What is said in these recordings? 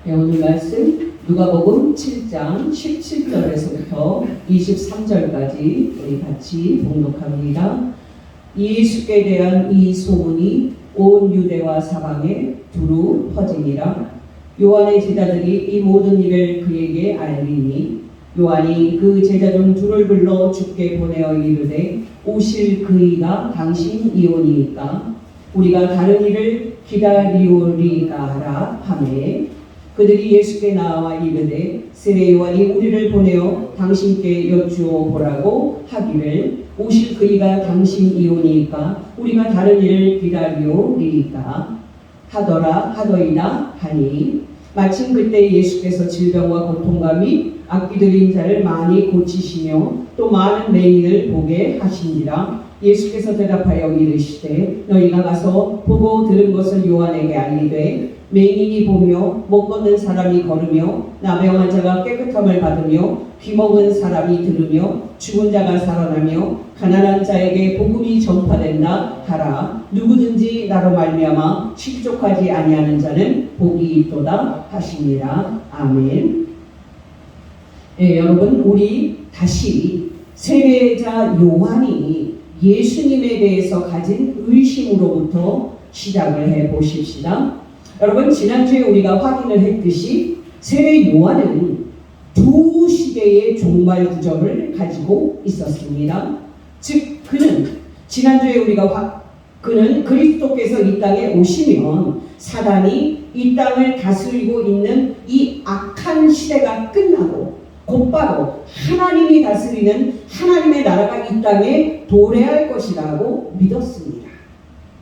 네, 오늘 말씀 누가복음 7장 17절에서부터 23절까지 우리 같이 봉독합니다. 예수께 대한 이 소문이 온 유대와 사방에 두루 퍼지니라. 요한의 제자들이 이 모든 일을 그에게 알리니 요한이 그 제자 중 둘을 불러 주께 보내어 이르되 오실 그이가 당신이오니이까 우리가 다른 일을 기다리오리까 하라 하매 그들이 예수께 나와 이르되 세례 요한이 우리를 보내어 당신께 여쭈어 보라고 하기를 오실 그이가 당신이오니이까 우리가 다른 일을 기다리오리까 하더이다 하니 마침 그때 예수께서 질병과 고통과 및 악귀 들린 자를 많이 고치시며 또 많은 맹인을 보게 하시니라. 예수께서 대답하여 이르시되 너희가 가서 보고 들은 것을 요한에게 알리되 맹인이 보며 못 걷는 사람이 걸으며 나병 환자가 깨끗함을 받으며 귀먹은 사람이 들으며 죽은 자가 살아나며 가난한 자에게 복음이 전파된다 하라. 누구든지 나로 말미암아 실족하지 아니하는 자는 복이 있도다 하시니라. 아멘. 네, 여러분 우리 다시 세례자 요한이 예수님에 대해서 가진 의심으로부터 시작을 해보십시다. 여러분 지난주에 우리가 확인을 했듯이 세례 요한은 두 시대의 종말 구점을 가지고 있었습니다. 즉 그는 지난주에 그는 그리스도께서 이 땅에 오시면 사단이 이 땅을 다스리고 있는 이 악한 시대가 끝나고 곧바로 하나님이 다스리는 하나님의 나라가 이 땅에 도래할 것이라고 믿었습니다.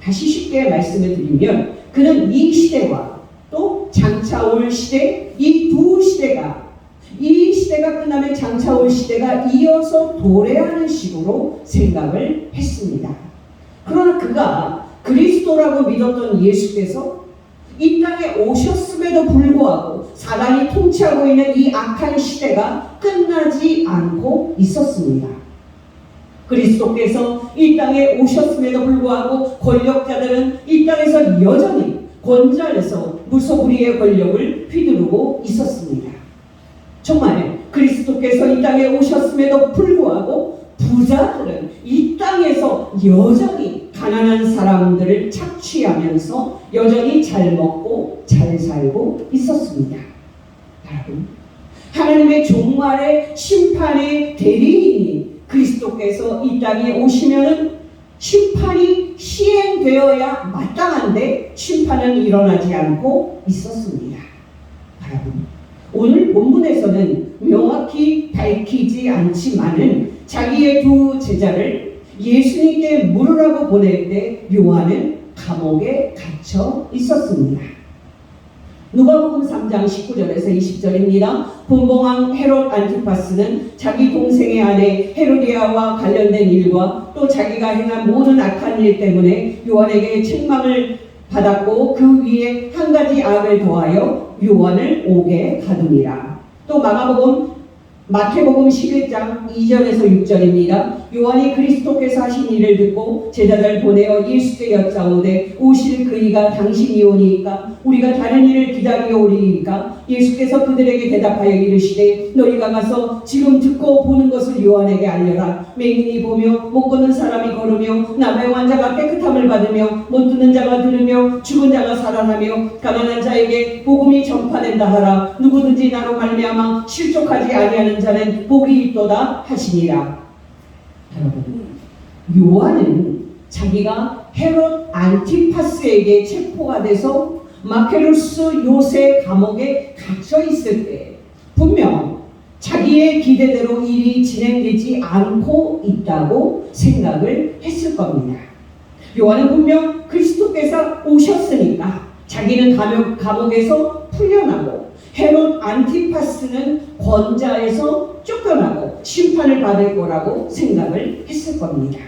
다시 쉽게 말씀을 드리면 그는 이 시대와 또 장차 올 시대 이 두 시대가 이 시대가 끝나면 장차 올 시대가 이어서 도래하는 식으로 생각을 했습니다. 그러나 그가 그리스도라고 믿었던 예수께서 이 땅에 오셨음에도 불구하고 사단이 통치하고 있는 이 악한 시대가 끝나지 않고 있었습니다. 그리스도께서 이 땅에 오셨음에도 불구하고 권력자들은 이 땅에서 여전히 권좌에서 무소불위의 권력을 휘두르고 있었습니다. 정말 그리스도께서 이 땅에 오셨음에도 불구하고 부자들은 이 땅에서 여전히 가난한 사람들을 착취하면서 여전히 잘 먹고 잘 살고 있었습니다. 여러분, 하나님의 종말의 심판의 대리인이 그리스도께서 이 땅에 오시면은 심판이 시행되어야 마땅한데 심판은 일어나지 않고 있었습니다. 여러분, 오늘 본문에서는 명확히 밝히지 않지만은 자기의 두 제자를 예수님께 물으라고 보낼 때 요한은 감옥에 갇혀 있었습니다. 누가복음 3장 19절에서 20절입니다. 분봉왕 헤롯 안티파스는 자기 동생의 아내 헤로디아와 관련된 일과 또 자기가 행한 모든 악한 일 때문에 요한에게 책망을 받았고 그 위에 한 가지 악을 더하여 요한을 옥에 가두니라. 또 마태복음 11장 2절에서 6절입니다. 요한이 그리스도께서 하신 일을 듣고 제자들 보내어 예수께 여짜오되 오실 그이가 당신이오니이까 우리가 다른 일을 기다리오리이까 예수께서 그들에게 대답하여 이르시되 너희가 가서 지금 듣고 보는 것을 요한에게 알려라. 맹인이 보며 못 걷는 사람이 걸으며 나병 환자가 깨끗함을 받으며 못 듣는 자가 들으며 죽은 자가 살아나며 가난한 자에게 복음이 전파된다 하라. 누구든지 나로 말미암아 실족하지 아니하는 자는 복이 있도다 하시니라. 여러분, 요한은 자기가 헤롯 안티파스에게 체포가 돼서 마케루스 요새 감옥에 갇혀 있을 때 분명 자기의 기대대로 일이 진행되지 않고 있다고 생각을 했을 겁니다. 요한은 분명 그리스도께서 오셨으니까 자기는 감옥에서 풀려나고 헤롯 안티파스는 권좌에서 쫓겨나고 심판을 받을 거라고 생각을 했을 겁니다.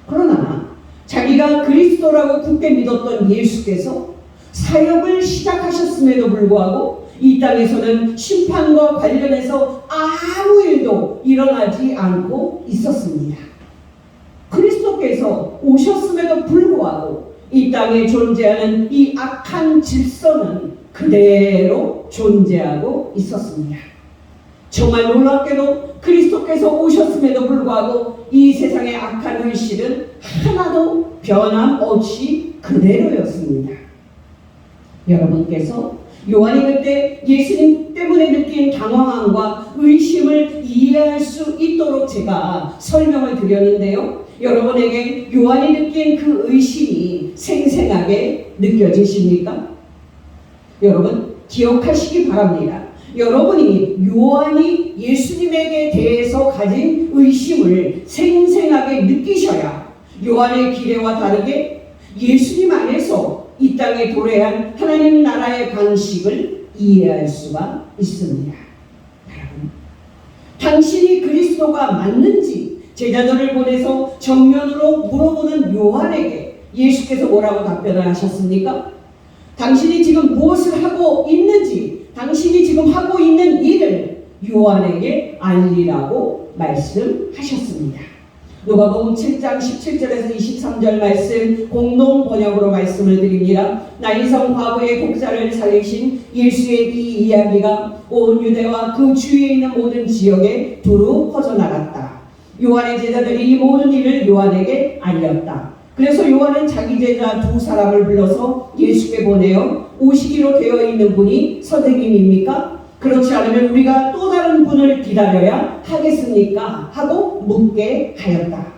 그러나 자기가 그리스도라고 굳게 믿었던 예수께서 사역을 시작하셨음에도 불구하고 이 땅에서는 심판과 관련해서 아무 일도 일어나지 않고 있었습니다. 그리스도께서 오셨음에도 불구하고 이 땅에 존재하는 이 악한 질서는 그대로 존재하고 있었습니다. 정말 놀랍게도 그리스도께서 오셨음에도 불구하고 이 세상의 악한 현실은 하나도 변함없이 그대로였습니다. 여러분께서 요한이 그때 예수님 때문에 느낀 당황함과 의심을 이해할 수 있도록 제가 설명을 드렸는데요. 여러분에게 요한이 느낀 그 의심이 생생하게 느껴지십니까? 여러분 기억하시기 바랍니다. 여러분이 요한이 예수님에게 대해서 가진 의심을 생생하게 느끼셔야 요한의 기대와 다르게 예수님 안에서 이 땅에 도래한 하나님 나라의 방식을 이해할 수가 있습니다. 여러분, 당신이 그리스도가 맞는지 제자들을 보내서 정면으로 물어보는 요한에게 예수께서 뭐라고 답변을 하셨습니까? 당신이 지금 무엇을 하고 있는지, 당신이 지금 하고 있는 일을 요한에게 알리라고 말씀하셨습니다. 누가복음 7장 17절에서 23절 말씀 공동 번역으로 말씀을 드립니다. 나인성 과부의 독자를 살리신 예수의 이 이야기가 온 유대와 그 주위에 있는 모든 지역에 두루 퍼져나갔다. 요한의 제자들이 이 모든 일을 요한에게 알렸다. 그래서 요한은 자기 제자 두 사람을 불러서 예수께 보내어 오시기로 되어 있는 분이 선생님입니까? 그렇지 않으면 우리가 또 다른 분을 기다려야 하겠습니까? 하고 묻게 하였다.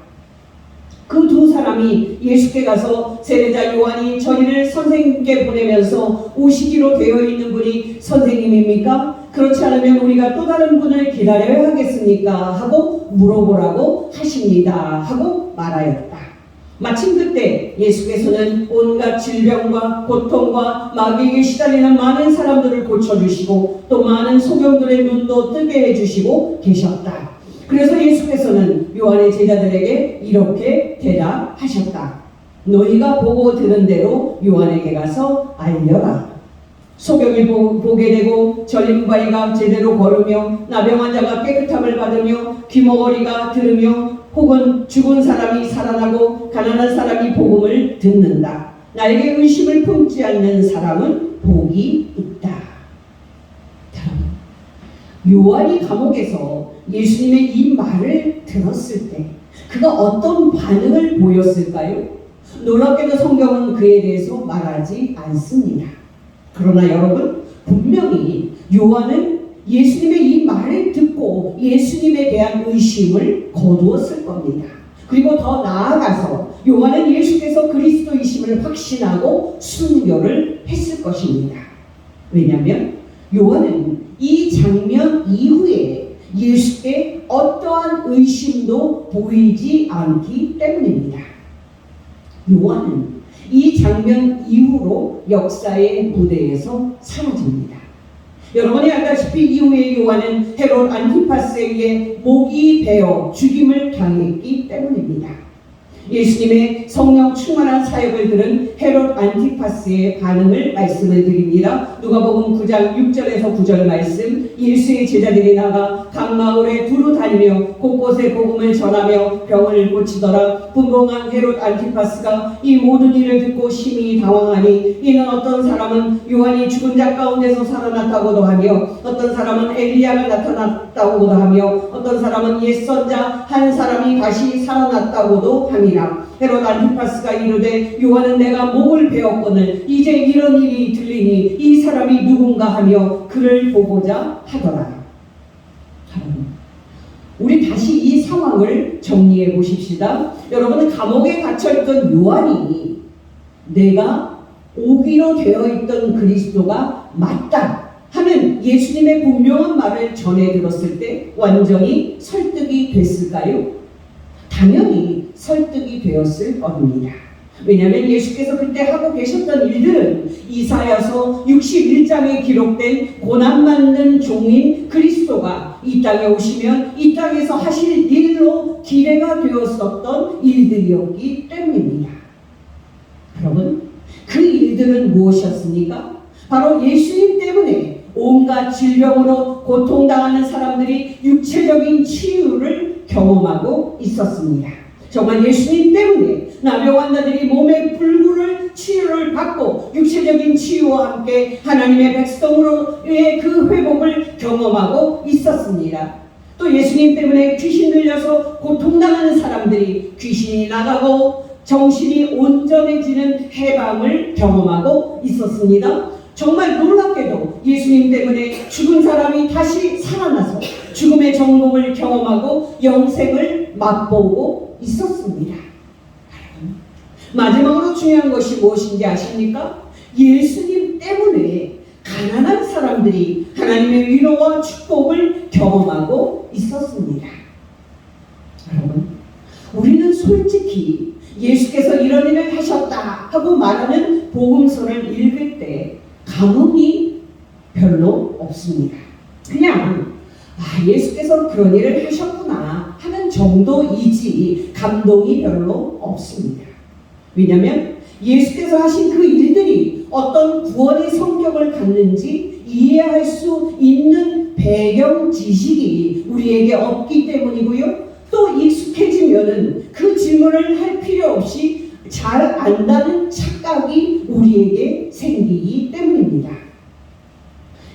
그 두 사람이 예수께 가서 세례자 요한이 저희를 선생님께 보내면서 오시기로 되어 있는 분이 선생님입니까? 그렇지 않으면 우리가 또 다른 분을 기다려야 하겠습니까? 하고 물어보라고 하십니다. 하고 말하였다. 마침 그때 예수께서는 온갖 질병과 고통과 마귀에게 시달리는 많은 사람들을 고쳐주시고 또 많은 소경들의 눈도 뜨게 해주시고 계셨다. 그래서 예수께서는 요한의 제자들에게 이렇게 대답하셨다. 너희가 보고 들은 대로 요한에게 가서 알려라. 소경이 보게 되고 절린 바위가 제대로 걸으며 나병 환자가 깨끗함을 받으며 귀머거리가 들으며 혹은 죽은 사람이 살아나고 가난한 사람이 복음을 듣는다. 나에게 의심을 품지 않는 사람은 복이 있다. 요한이 감옥에서 예수님의 이 말을 들었을 때 그가 어떤 반응을 보였을까요? 놀랍게도 성경은 그에 대해서 말하지 않습니다. 그러나 여러분, 분명히 요한은 예수님의 이 말을 듣고 예수님에 대한 의심을 거두었을 겁니다. 그리고 더 나아가서 요한은 예수께서 그리스도이심을 확신하고 순교를 했을 것입니다. 왜냐하면 요한은 이 장면 이후에 예수께 어떠한 의심도 보이지 않기 때문입니다. 요한은 이 장면 이후로 역사의 무대에서 사라집니다. 여러분이 알다시피 이후에 요한은 헤롯 안티파스에 의해 목이 베어 죽임을 당했기 때문입니다. 예수님의 성령 충만한 사역을 들은 헤롯 안티파스의 반응을 말씀을 드립니다. 누가복음 9장 6절에서 9절 말씀. 예수의 제자들이 나가 각 마을에 두루 다니며 곳곳에 복음을 전하며 병을 고치더라. 분봉한 헤롯 안티파스가 이 모든 일을 듣고 심히 당황하니 이는 어떤 사람은 요한이 죽은 자 가운데서 살아났다고도 하며 어떤 사람은 엘리야가 나타났다고도 하며 어떤 사람은 옛 선자 한 사람이 다시 살아났다고도 하니 헤롯 안티파스가 이르되 요한은 내가 목을 베었거늘 이제 이런 일이 들리니 이 사람이 누군가 하며 그를 보고자 하더라. 우리 다시 이 상황을 정리해 보십시다. 여러분은 감옥에 갇혀있던 요한이 내가 오기로 되어 있던 그리스도가 맞다 하는 예수님의 분명한 말을 전해 들었을 때 완전히 설득이 됐을까요? 당연히 설득이 되었을 겁니다. 왜냐하면 예수께서 그때 하고 계셨던 일들은 이사야서 61장에 기록된 고난받는 종인 그리스도가 이 땅에 오시면 이 땅에서 하실 일로 기대가 되었었던 일들이었기 때문입니다. 여러분, 그 일들은 무엇이었습니까? 바로 예수님 때문에 온갖 질병으로 고통당하는 사람들이 육체적인 치유를 경험하고 있었습니다. 정말 예수님 때문에 나병 환자들이 몸의 불구를 치유를 받고 육체적인 치유와 함께 하나님의 백성으로의 그 회복을 경험하고 있었습니다. 또 예수님 때문에 귀신 들려서 고통당하는 사람들이 귀신이 나가고 정신이 온전해지는 해방을 경험하고 있었습니다. 정말 놀랍게도 예수님 때문에 죽은 사람이 다시 살아나서 죽음의 정복을 경험하고 영생을 맛보고 있었습니다. 마지막으로 중요한 것이 무엇인지 아십니까? 예수님 때문에 가난한 사람들이 하나님의 위로와 축복을 경험하고 있었습니다. 여러분, 우리는 솔직히 예수께서 이런 일을 하셨다 하고 말하는 복음서를 읽을 때 감흥이 별로 없습니다. 그냥 예수께서 그런 일을 하셨구나 하는 정도이지 감동이 별로 없습니다. 왜냐하면 예수께서 하신 그 일들이 어떤 구원의 성격을 갖는지 이해할 수 있는 배경 지식이 우리에게 없기 때문이고요. 또 익숙해지면은 그 질문을 할 필요 없이 잘 안다는 착각이 우리에게 생기기 때문입니다.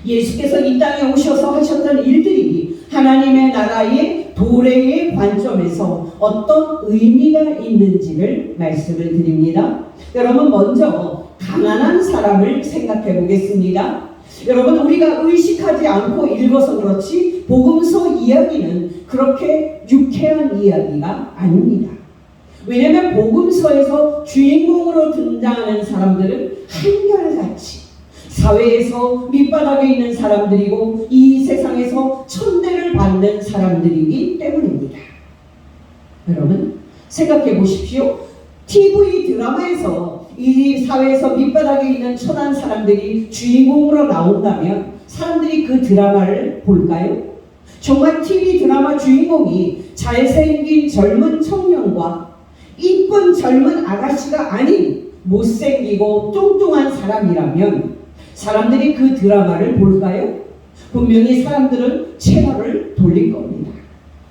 예수께서 이 땅에 오셔서 하셨던 일들이 하나님의 나라의 도래의 관점에서 어떤 의미가 있는지를 말씀을 드립니다. 여러분, 먼저 가난한 사람을 생각해 보겠습니다. 여러분, 우리가 의식하지 않고 읽어서 그렇지 복음서 이야기는 그렇게 유쾌한 이야기가 아닙니다. 왜냐하면 복음서에서 주인공으로 등장하는 사람들은 한결같이 사회에서 밑바닥에 있는 사람들이고 이 세상에서 천대를 받는 사람들이기 때문입니다. 여러분, 생각해 보십시오. TV 드라마에서 이 사회에서 밑바닥에 있는 천한 사람들이 주인공으로 나온다면 사람들이 그 드라마를 볼까요? 정말 TV 드라마 주인공이 잘생긴 젊은 청년과 이쁜 젊은 아가씨가 아닌 못생기고 뚱뚱한 사람이라면 사람들이 그 드라마를 볼까요? 분명히 사람들은 채널을 돌릴 겁니다.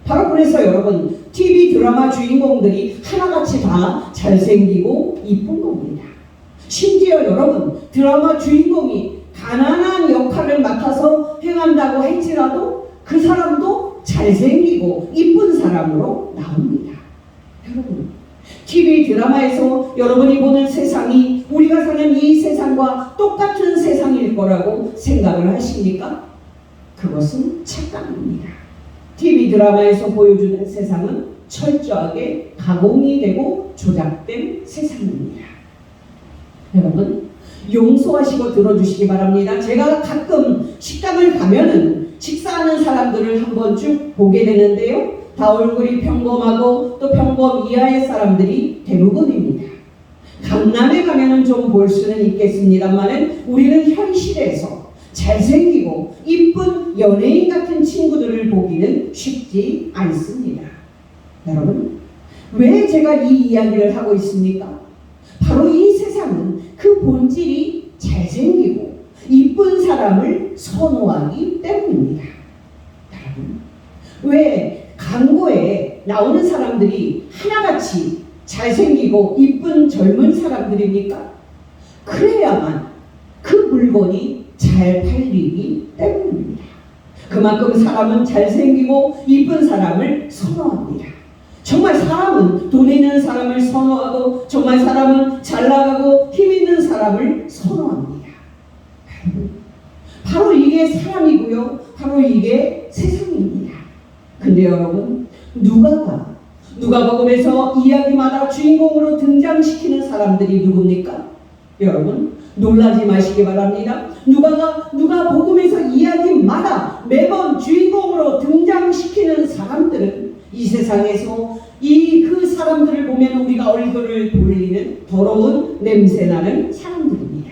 바로 그래서 여러분, TV 드라마 주인공들이 하나같이 다 잘생기고 이쁜 겁니다. 심지어 여러분, 드라마 주인공이 가난한 역할을 맡아서 행한다고 할지라도 그 사람도 잘생기고 이쁜 사람으로 나옵니다. 여러분, TV 드라마에서 여러분이 보는 세상이 우리가 사는 이 세상과 똑같은 세상일 거라고 생각을 하십니까? 그것은 착각입니다. TV 드라마에서 보여주는 세상은 철저하게 가공이 되고 조작된 세상입니다. 여러분, 용서하시고 들어주시기 바랍니다. 제가 가끔 식당을 가면은 식사하는 사람들을 한번 쭉 보게 되는데요. 다 얼굴이 평범하고 또 평범 이하의 사람들이 대부분입니다. 강남에 가면은 좀 볼 수는 있겠습니다만은 우리는 현실에서 잘생기고 이쁜 연예인 같은 친구들을 보기는 쉽지 않습니다. 여러분, 왜 제가 이 이야기를 하고 있습니까? 바로 이 세상은 그 본질이 잘생기고 이쁜 사람을 선호하기 때문입니다. 여러분, 왜 광고에 나오는 사람들이 하나같이 잘생기고 이쁜 젊은 사람들입니까? 그래야만 그 물건이 잘 팔리기 때문입니다. 그만큼 사람은 잘생기고 이쁜 사람을 선호합니다. 정말 사람은 돈 있는 사람을 선호하고 정말 사람은 잘 나가고 힘 있는 사람을 선호합니다. 바로 이게 사람이고요. 바로 이게 세상입니다. 근데 여러분, 누가복음에서 이야기마다 주인공으로 등장시키는 사람들이 누굽니까? 여러분, 놀라지 마시기 바랍니다. 누가복음에서 이야기마다 매번 주인공으로 등장시키는 사람들은 이 세상에서 그 사람들을 보면 우리가 얼굴을 돌리는 더러운 냄새나는 사람들입니다.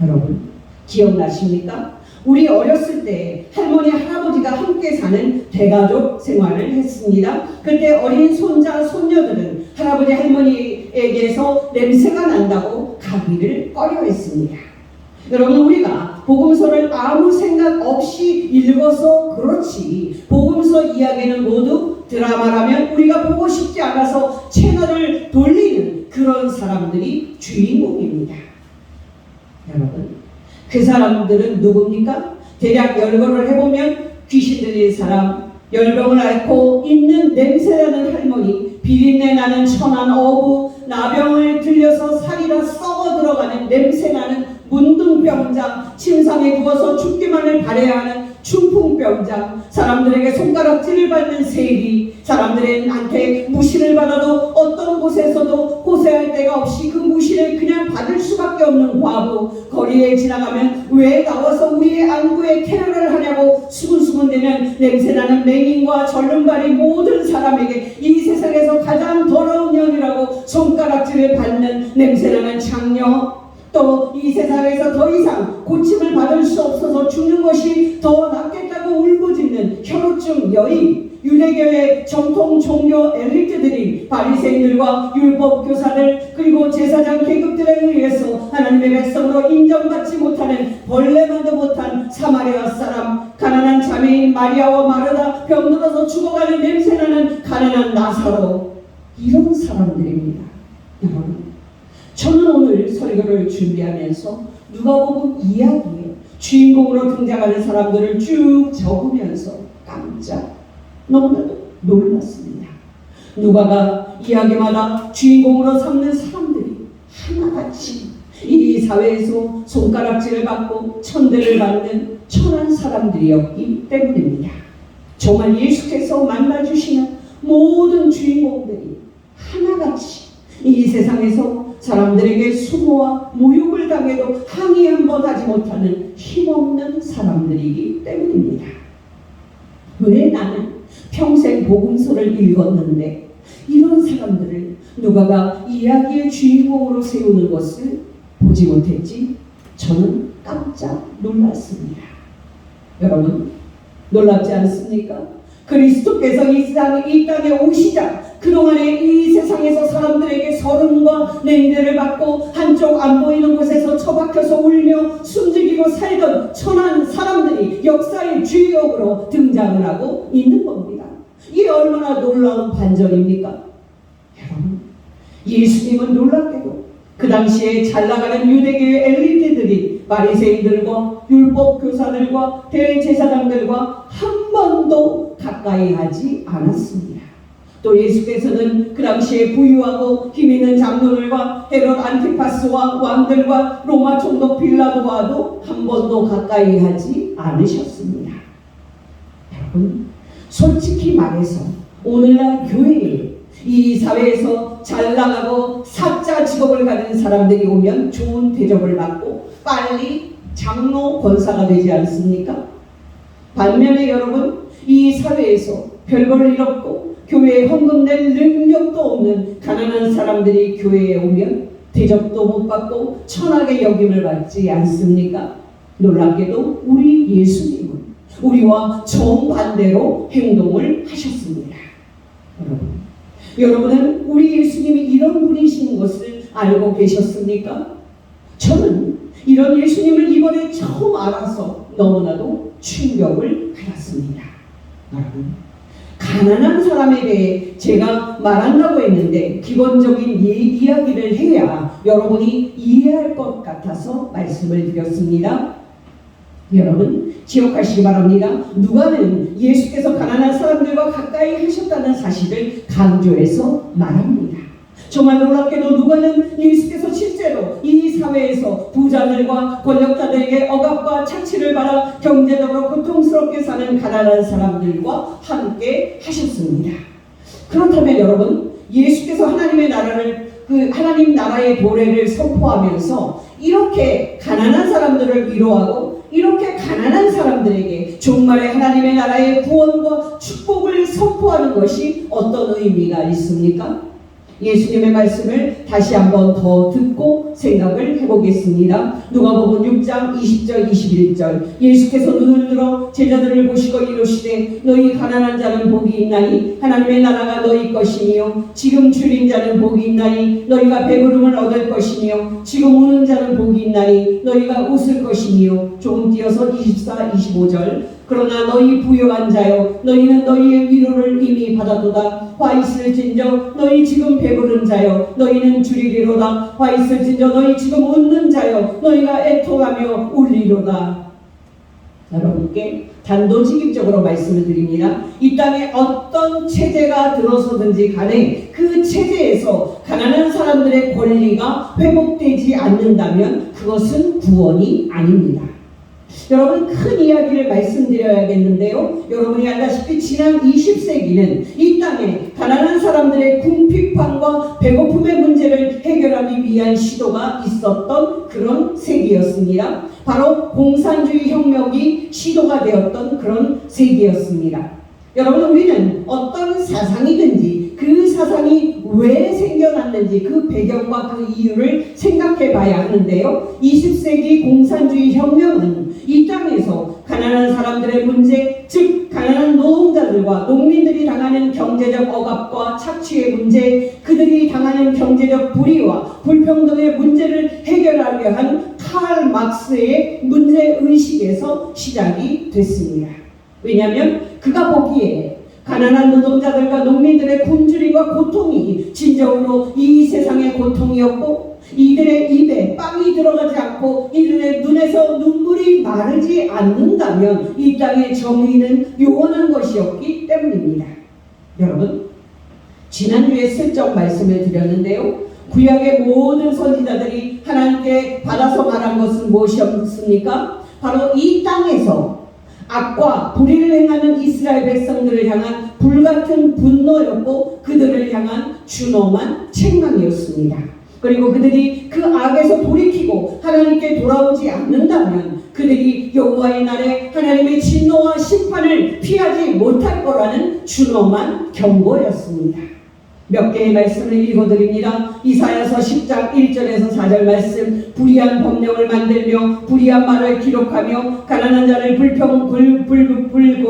여러분, 기억나십니까? 우리 어렸을 때 할머니, 할아버지가 함께 사는 대가족 생활을 했습니다. 그때 어린 손자, 손녀들은 할아버지, 할머니에게서 냄새가 난다고 가기를 꺼려했습니다. 여러분, 우리가 복음서를 아무 생각 없이 읽어서 그렇지 복음서 이야기는 모두 드라마라면 우리가 보고 싶지 않아 그 사람들은 누굽니까? 대략 열거를 해보면 귀신 들린 사람, 열병을 앓고 있는 냄새나는 할머니, 비린내 나는 천한 어부, 나병을 들려서 살이 다 썩어 들어가는 냄새나는 문둥병자, 침상에 누워서 죽기만을 바라야 하는 중풍병자, 사람들에게 손가락질을 받는 세리, 사람들한테 무시를 받아도 어떤 곳에서도 고세할 데가 없이 그 무시를 그냥 받을 수밖에 없는 과부, 거리에 지나가면 왜 나와서 우리의 안구에 테러를 하냐고 수근수근대는 냄새나는 맹인과 절름발이 모든 사람에게 이 세상에서 가장 더러운 년이라고 손가락질을 받는 냄새나는 장녀, 또 이 세상에서 더 이상 고침을 받을 수 없어서 죽는 것이 더 낫겠다고 울부짖는 혈우증 여인, 유대교의 정통 종교 엘리트들이 바리새인들과 율법 교사들 그리고 제사장 계급들에 의해서 하나님의 백성으로 인정받지 못하는 벌레만도 못한 사마리아 사람, 가난한 자매인 마리아와 마르다, 병들어서 죽어가는 냄새나는 가난한 나사로, 이런 사람들입니다. 여러분, 저는 오늘 설교를 준비하면서 누가복음 이야기에 주인공으로 등장하는 사람들을 쭉 적으면서 깜짝 너무나도 놀랐습니다. 누가가 이야기마다 주인공으로 삼는 사람들이 하나같이 이 사회에서 손가락질을 받고 천대를 받는 천한 사람들이었기 때문입니다. 정말 예수께서 만나주시는 모든 주인공들이 하나같이 이 세상에서 사람들에게 수모와 모욕을 당해도 항의 한번 하지 못하는 힘없는 사람들이기 때문입니다. 왜 나는 평생 복음서를 읽었는데 이런 사람들을 누가가 이야기의 주인공으로 세우는 것을 보지 못했지? 저는 깜짝 놀랐습니다. 여러분, 놀랍지 않습니까? 그리스도께서 이 땅에 오시자 그동안에 이 세상에서 사람들에게 서름과 냉대를 받고 한쪽 안 보이는 곳에서 처박혀서 울며 숨죽이고 살던 천한 사람들이 역사의 주역으로 등장을 하고 있는 겁니다. 이게 얼마나 놀라운 반전입니까? 여러분, 예수님은 놀랍게도 그 당시에 잘나가는 유대교의 엘리트들이 바리새인들과 율법 교사들과 대제사장들과 한 번도 가까이 하지 않았습니다. 또 예수께서는 그 당시에 부유하고 힘있는 장로들과 헤롯 안티파스와 왕들과 로마 총독 빌라도와도 한 번도 가까이 하지 않으셨습니다. 여러분, 솔직히 말해서 오늘날 교회에 이 사회에서 잘 나가고 사자 직업을 가진 사람들이 오면 좋은 대접을 받고 빨리 장로 권사가 되지 않습니까? 반면에 여러분, 이 사회에서 별걸 일 없고 교회에 헌금 낼 능력도 없는 가난한 사람들이 교회에 오면 대접도 못 받고 천하게 여김을 받지 않습니까? 놀랍게도 우리 예수님은 우리와 정반대로 행동을 하셨습니다. 여러분은 우리 예수님이 이런 분이신 것을 알고 계셨습니까? 저는 이런 예수님을 이번에 처음 알아서 너무나도 충격을 받았습니다. 여러분, 가난한 사람에 대해 제가 말한다고 했는데 기본적인 이야기를 해야 여러분이 이해할 것 같아서 말씀을 드렸습니다. 여러분, 기억하시기 바랍니다. 누가는 예수께서 가난한 사람들과 가까이 하셨다는 사실을 강조해서 말합니다. 정말 놀랍게도 누가는 예수께서 실제로 이 사회에서 부자들과 권력자들에게 억압과 착취를 받아 경제적으로 고통스럽게 사는 가난한 사람들과 함께 하셨습니다. 그렇다면 여러분, 예수께서 하나님의 나라를 하나님 나라의 도래를 선포하면서 이렇게 가난한 사람들을 위로하고 이렇게 가난한 사람들에게 종말의 하나님의 나라의 구원과 축복을 선포하는 것이 어떤 의미가 있습니까? 예수님의 말씀을 다시 한번 더 듣고 생각을 해보겠습니다. 누가복음 6장 20절 21절, 예수께서 눈을 들어 제자들을 보시고 이르시되 너희 가난한 자는 복이 있나니 하나님의 나라가 너희 것이며 지금 줄인 자는 복이 있나니 너희가 배부름을 얻을 것이며 지금 우는 자는 복이 있나니 너희가 웃을 것이며, 조금 띄어서 24, 25절, 그러나 너희 부유한 자여 너희는 너희의 위로를 이미 받았도다. 화 있을진저 너희 지금 배부른 자여 너희는 줄이리로다. 화 있을진저 너희 지금 웃는 자여 너희가 애통하며 울리로다. 여러분께 단도직입적으로 말씀을 드립니다. 이 땅에 어떤 체제가 들어서든지 간에 그 체제에서 가난한 사람들의 권리가 회복되지 않는다면 그것은 구원이 아닙니다. 여러분, 큰 이야기를 말씀드려야겠는데요. 여러분이 알다시피 지난 20세기는 이 땅에 가난한 사람들의 궁핍함과 배고픔의 문제를 해결하기 위한 시도가 있었던 그런 세기였습니다. 바로 공산주의 혁명이 시도가 되었던 그런 세기였습니다. 여러분, 우리는 어떤 사상이든지 그 사상이 왜 생겨났는지 그 배경과 그 이유를 생각해 봐야 하는데요. 20세기 공산주의 혁명은 이 땅에서 가난한 사람들의 문제, 즉 가난한 노동자들과 농민들이 당하는 경제적 억압과 착취의 문제, 그들이 당하는 경제적 불의와 불평등의 문제를 해결하려 한 칼 막스의 문제의식에서 시작이 됐습니다. 왜냐하면 그가 보기에 가난한 노동자들과 농민들의 굶주림과 고통이 진정으로 이 세상의 고통이었고 이들의 입에 빵이 들어가지 않고 이들의 눈에서 눈물이 마르지 않는다면 이 땅의 정의는 요원한 것이었기 때문입니다. 여러분, 지난주에 슬쩍 말씀을 드렸는데요. 구약의 모든 선지자들이 하나님께 받아서 말한 것은 무엇이었습니까? 바로 이 땅에서 악과 불의를 행하는 이스라엘 백성들을 향한 불같은 분노였고 그들을 향한 준엄한 책망이었습니다. 그리고 그들이 그 악에서 돌이키고 하나님께 돌아오지 않는다면 그들이 여호와의 날에 하나님의 진노와 심판을 피하지 못할 거라는 준엄한 경고였습니다. 몇 개의 말씀을 읽어드립니다. 이사야서 10장 1절에서 4절 말씀. 불의한 법령을 만들며 불의한 말을 기록하며 가난한 자를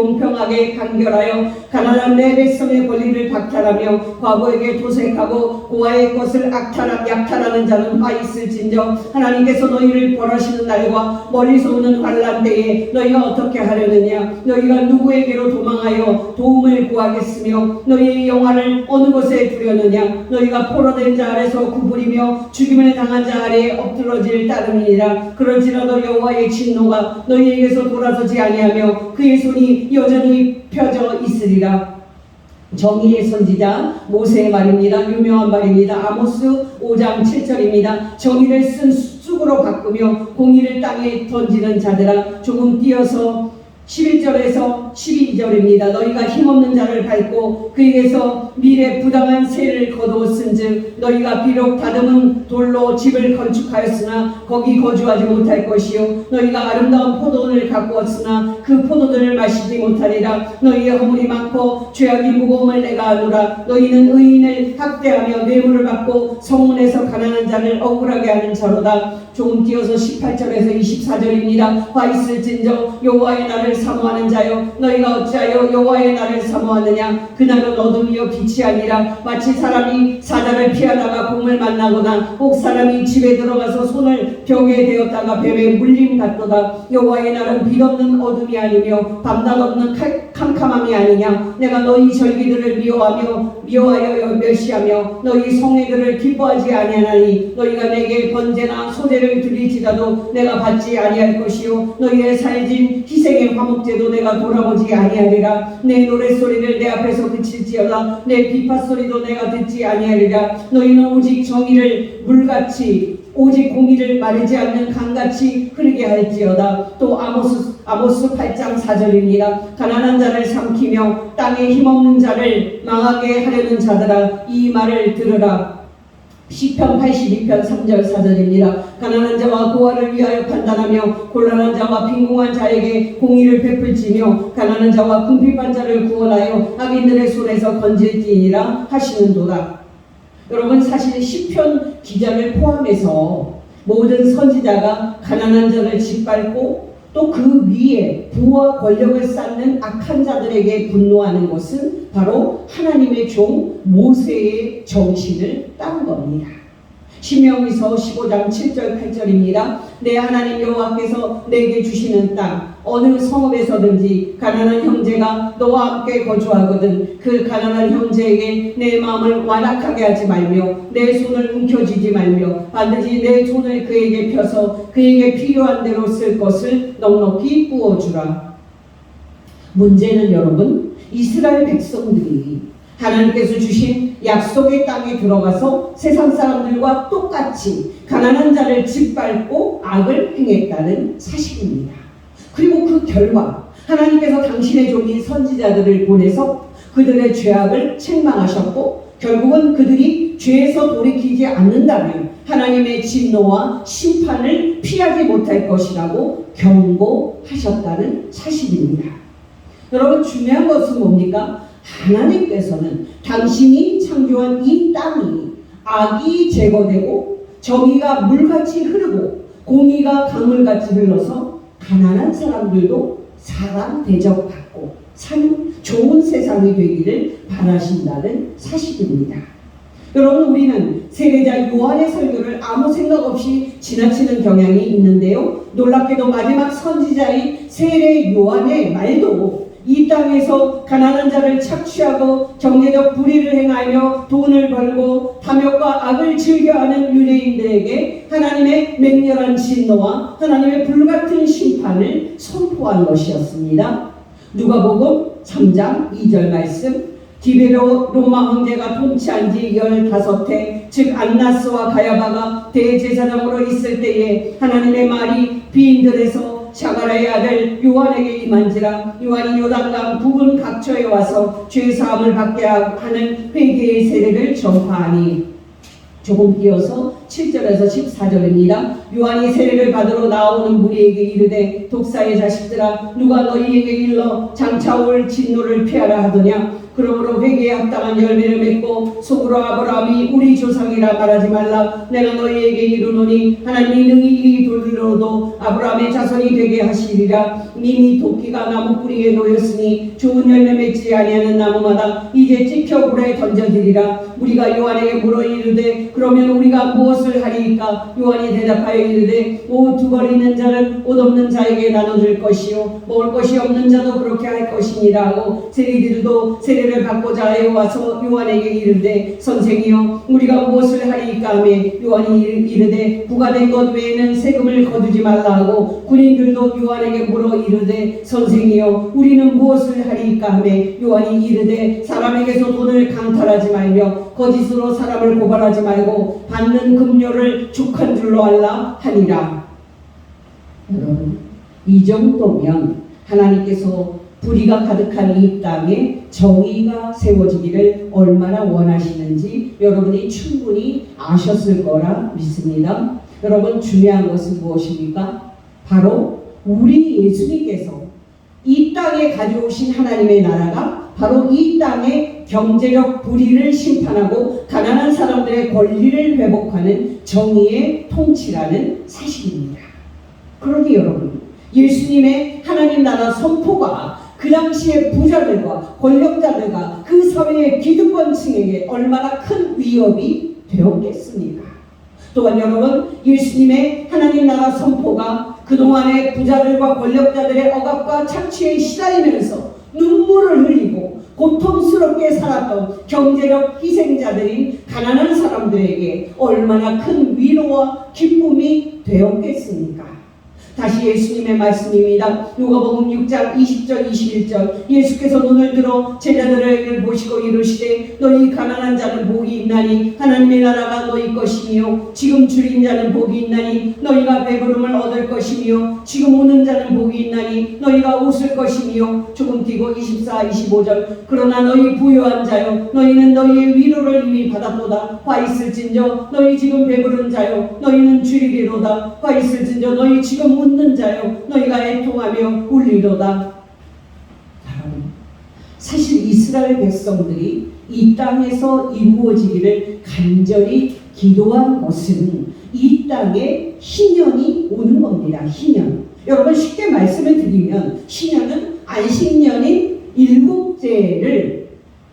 불공평하게 간결하여 가난한 내 백성의 권리를 박탈하며 과부에게 도색하고 고아의 것을 약탈하는 자는 화 있을진저 하나님께서 너희를 벌하시는 날과 멀리서 오는 환난 때에 너희가 어떻게 하려느냐. 너희가 누구에게로 도망하여 도움을 구하겠으며 너희의 영화를 어느 곳에 두려느냐. 너희가 포로된 자 아래서 구부리며 죽임을 당한 자 아래에 엎드러질 따름이니라. 그럴지라도 여호와의 진노가 너희에게서 돌아서지 아니하며 그의 손이 여전히 펴져 있으리라. 정의의 선지자 모세의 말입니다. 유명한 말입니다. 아모스 5장 7절입니다. 정의를 쓴 쑥으로 바꾸며 공의를 땅에 던지는 자들아 조금 뛰어서 11절에서 12절입니다. 너희가 힘없는 자를 밟고 그에게서 미래 부당한 세를 거두었은즉 너희가 비록 다듬은 돌로 집을 건축하였으나 거기 거주하지 못할 것이요 너희가 아름다운 포도원을 가꾸었으나 그 포도들을 마시지 못하리라. 너희의 허물이 많고 죄악이 무거움을 내가 아노라. 너희는 의인을 학대하며 뇌물을 받고 성문에서 가난한 자를 억울하게 하는 자로다. 조금 뛰어서 18절에서 24절입니다. 화 있을진저 여호와의 날을 사모하는 자여 너희가 어찌하여 여호와의 날을 사모하느냐. 그날은 어둠이요 빛이 아니라 마치 사람이 사자를 피하다가 곰을 만나거나 혹 사람이 집에 들어가서 손을 벽에 대었다가 뱀에 물림 같도다. 여호와의 날은 빛없는 어둠이 아니며 밤낮 없는 캄캄함이 아니냐. 내가 너희 절기들을 미워하여 멸시하며 너희 성회들을 기뻐하지 아니하나니 너희가 내게 번제나 소제를 드릴지라도 내가 받지 아니할 것이요 너희의 살진 희생의 화목제도 내가 돌아보지 아니하리라. 내 노랫소리를 내 앞에서 그칠지어다. 내 비파소리도 내가 듣지 아니하리라. 너희는 오직 정의를 물같이 오직 공의를 마르지 않는 강같이 흐르게 할지어다. 또 아모스 8장 4절입니다. 가난한 자를 삼키며 땅에 힘없는 자를 망하게 하려는 자들아 이 말을 들으라. 시편 82편 3절 4절입니다. 가난한 자와 고아를 위하여 판단하며 곤란한 자와 빈궁한 자에게 공의를 베풀지며 가난한 자와 궁핍한 자를 구원하여 악인들의 손에서 건질지니라 하시는도다. 여러분, 사실 시편 기자를 포함해서 모든 선지자가 가난한 자를 짓밟고 또 그 위에 부와 권력을 쌓는 악한 자들에게 분노하는 것은 바로 하나님의 종 모세의 정신을 따른 겁니다. 신명기서 15장 7절 8절입니다. 내 하나님 여호와께서 내게 주시는 땅 어느 성읍에서든지 가난한 형제가 너와 함께 거주하거든 그 가난한 형제에게 내 마음을 완악하게 하지 말며 내 손을 움켜쥐지 말며 반드시 내 손을 그에게 펴서 그에게 필요한 대로 쓸 것을 넉넉히 부어주라. 문제는 여러분, 이스라엘 백성들이 하나님께서 주신 약속의 땅에 들어가서 세상 사람들과 똑같이 가난한 자를 짓밟고 악을 행했다는 사실입니다. 그리고 그 결과 하나님께서 당신의 종인 선지자들을 보내서 그들의 죄악을 책망하셨고 결국은 그들이 죄에서 돌이키지 않는다면 하나님의 진노와 심판을 피하지 못할 것이라고 경고하셨다는 사실입니다. 여러분, 중요한 것은 뭡니까? 하나님께서는 당신이 창조한 이 땅이 악이 제거되고 정의가 물같이 흐르고 공의가 강물같이 흘러서 가난한 사람들도 사람 대접받고 사는 좋은 세상이 되기를 바라신다는 사실입니다. 여러분, 우리는 세례자 요한의 설교를 아무 생각 없이 지나치는 경향이 있는데요. 놀랍게도 마지막 선지자인 세례 요한의 말도 이 땅에서 가난한 자를 착취하고 경제적 불의를 행하며 돈을 벌고 탐욕과 악을 즐겨하는 유대인들에게 하나님의 맹렬한 진노와 하나님의 불같은 심판을 선포한 것이었습니다. 누가복음 3장 2절 말씀, 디베로 로마 황제가 통치한 지 15해 즉 안나스와 가야바가 대제사장으로 있을 때에 하나님의 말이 비인들에서 자가랴의 아들 요한에게 임한지라. 요한이 요단강 부근 각처에 와서 죄사함을 받게 하는 회개의 세례를 전파하니. 조금 이어서 7절에서 14절입니다. 요한이 세례를 받으러 나오는 무리에게 이르되 독사의 자식들아 누가 너희에게 일러 장차 올 진노를 피하라 하더냐. 그러므로 회개에 합당한 열매를 맺고 속으로 아브라함이 우리 조상이라 말하지 말라. 내가 너희에게 이르노니 하나님이 능히 이 돌로도 아브라함의 자손이 되게 하시리라. 이미 도끼가 나무 뿌리에 놓였으니 좋은 열매 맺지 아니하는 나무마다 이제 찍혀 불에 던져지리라. 우리가 요한에게 물어 이르되 그러면 우리가 무엇을 하리이까? 요한이 대답하여 이르되 옷 두 벌 있는 자는 옷 없는 자에게 나눠줄 것이요 먹을 것이 없는 자도 그렇게 할 것이니라 하고 세리들도 세례를 받고자 하여 와서 요한에게 이르되 선생이여 우리가 무엇을 하리이까 하며 요한이 이르되 부과된 것 외에는 세금을 거두지 말라 하고 군인들도 요한에게 물어 이르되 선생이여 우리는 무엇을 하리이까 하며 요한이 이르되 사람에게서 돈을 강탈하지 말며 거짓으로 사람을 고발하지 말고 받는 급료를 족한 줄로 알라 하니라. 여러분, 이 정도면 하나님께서 불의가 가득한 이 땅에 정의가 세워지기를 얼마나 원하시는지 여러분이 충분히 아셨을 거라 믿습니다. 여러분, 중요한 것은 무엇입니까? 바로 우리 예수님께서 이 땅에 가져오신 하나님의 나라가 바로 이 땅의 경제적 불의를 심판하고 가난한 사람들의 권리를 회복하는 정의의 통치라는 사실입니다. 그러니 여러분, 예수님의 하나님 나라 선포가 그 당시의 부자들과 권력자들과 그 사회의 기득권층에게 얼마나 큰 위협이 되었겠습니까? 또한 여러분, 예수님의 하나님 나라 선포가 그동안의 부자들과 권력자들의 억압과 착취에 시달리면서 눈물을 흘리고 고통스럽게 살았던 경제적 희생자들인 가난한 사람들에게 얼마나 큰 위로와 기쁨이 되었겠습니까? 다시 예수님의 말씀입니다. 누가복음 6장 20절 21절 예수께서 눈을 들어 제자들에게 보시고 이르시되 너희 가난한 자는 복이 있나니 하나님의 나라가 너희 것이며 지금 줄인 자는 복이 있나니 너희가 배부름을 얻을 것이며 지금 우는 자는 복이 있나니 너희가 웃을 것이며 조금 뒤고 24, 25절 그러나 너희 부유한 자여 너희는 너희의 위로를 이미 받았도다. 화 있을진저 너희 지금 배부른 자여 너희는 줄이리로다. 화 있을진저 너희 지금 웃는 자여 너희가 애통하며 울리로다. 사실 이스라엘 백성들이 이 땅에서 이루어지기를 간절히 기도한 것은 이 땅에 희년이 오는 겁니다. 희년. 여러분, 쉽게 말씀을 드리면 희년은 안식년인 일곱째를